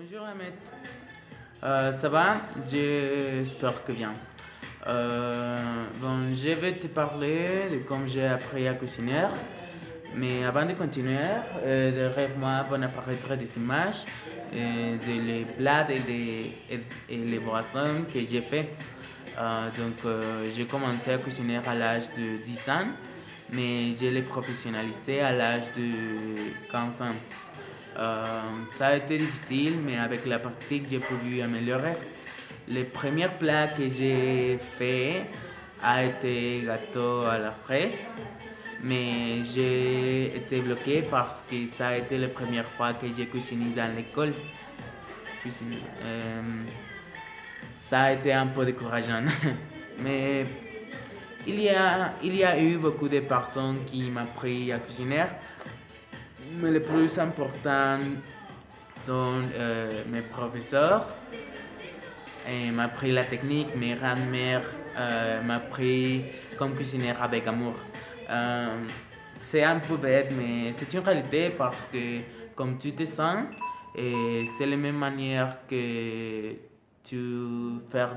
Bonjour Ahmed. Ça va? J'espère que bien. Bon, je vais te parler de comment j'ai appris à cuisiner. Mais avant de continuer, derrière moi vont apparaître des images de les plats et les boissons que j'ai fait. J'ai commencé à cuisiner à l'âge de 10 ans, mais je l'ai professionnalisé à l'âge de 15 ans. Ça a été difficile, mais avec la pratique, j'ai pu améliorer. Le premier plat que j'ai fait a été gâteau à la fraise, mais j'ai été bloqué parce que ça a été la première fois que j'ai cuisiné dans l'école. Euh, Ça a été un peu décourageant, mais il y a eu beaucoup de personnes qui m'ont appris à cuisiner, mais le plus important sont mes professeurs. Et m'a appris la technique, mes grands-mères m'a appris comme cuisiner avec amour. Euh, c'est un peu bête, mais c'est une réalité parce que comme tu te sens, et c'est la même manière que tu fais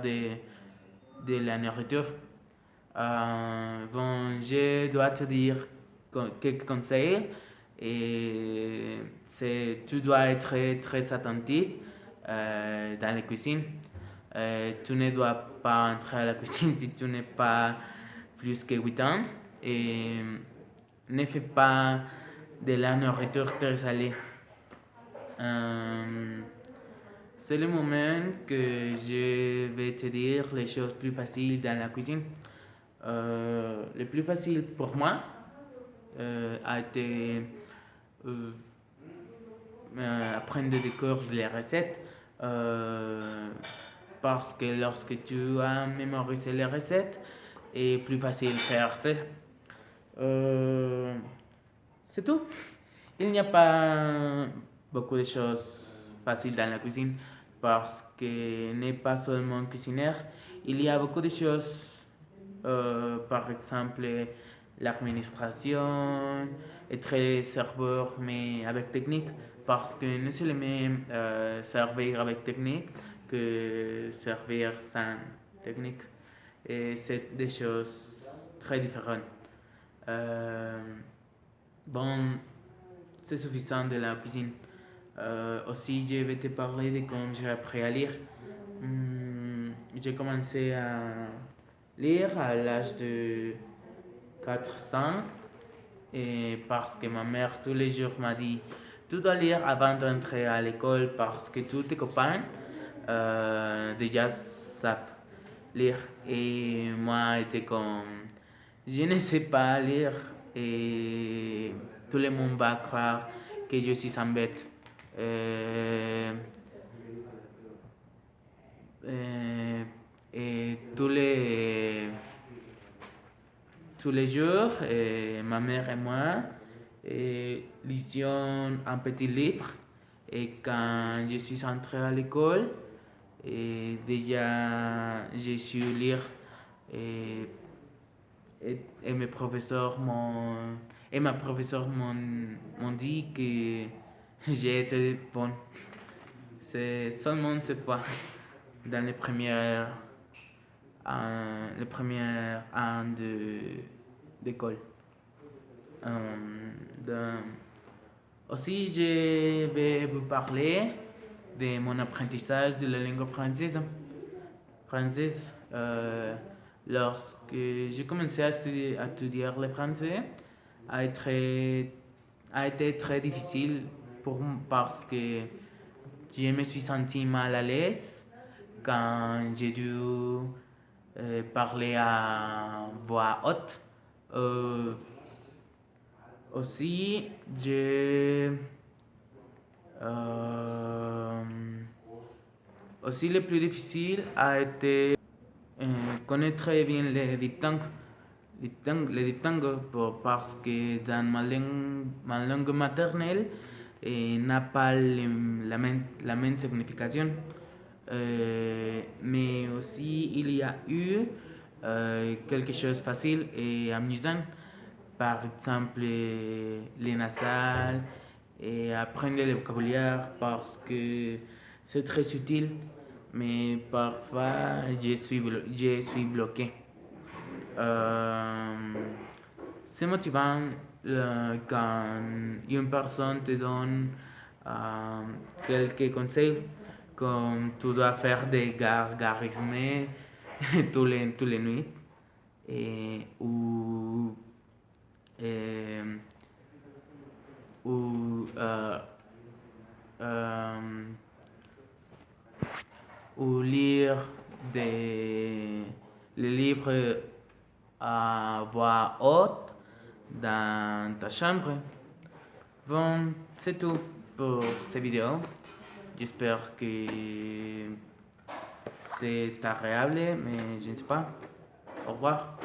de la nourriture. Bon, je dois te dire quelques conseils et tu dois être très, très attentif dans la cuisine. Tu ne dois pas entrer à la cuisine si tu n'es pas plus que 8 ans et ne fais pas de la nourriture très salée. Euh, c'est le moment que je vais te dire les choses plus faciles dans la cuisine. Le plus facile pour moi a été euh, apprendre des cours de les recettes parce que lorsque tu as mémorisé les recettes, c'est plus facile de faire ça. Euh, c'est tout. Il n'y a pas beaucoup de choses faciles dans la cuisine parce que n'est pas seulement cuisiner. Il y a beaucoup de choses, par exemple l'administration, être serveur mais avec technique parce que nous sommes les mêmes servir avec technique que servir sans technique et c'est des choses très différentes. Euh, bon, c'est suffisant de la cuisine. Aussi, je vais te parler de comment j'ai appris à lire. J'ai commencé à lire à l'âge de 400 et parce que ma mère tous les jours m'a dit tu dois lire avant d'entrer à l'école parce que tous tes copains déjà savent lire et moi j'étais comme je ne sais pas lire et tout le monde va croire que je suis un bête. Euh, euh, et tous les jours, ma mère et moi lisions un petit livre. Et quand je suis entré à l'école, déjà j'ai su lire. Et, et mes professeurs et ma professeure m'ont dit que j'ai été bon. C'est seulement cette fois, dans les premières années d'école. Euh, de- Aussi, je vais vous parler de mon apprentissage de la langue française. Lorsque j'ai commencé à étudier le français, a été, a été très difficile parce que je me suis senti mal à l'aise quand j'ai dû parler à voix haute. Euh, Aussi, euh, aussi le plus difficile a été connaître bien les dictangos parce que dans ma langue maternelle n'a pas la même signification. Mais aussi il y a eu quelque chose de facile et amusant. Par exemple, les nasales et apprendre le vocabulaire parce que C'est très utile, mais parfois je suis bloqué. Euh, c'est motivant quand une personne te donne euh, quelques conseils, comme tu dois faire des gargarismes tous les nuits, ou, euh, ou, euh, euh, ou lire des, les livres à voix haute dans ta chambre. Bon, c'est tout pour cette vidéo. J'espère que c'est agréable, mais je ne sais pas. Au revoir.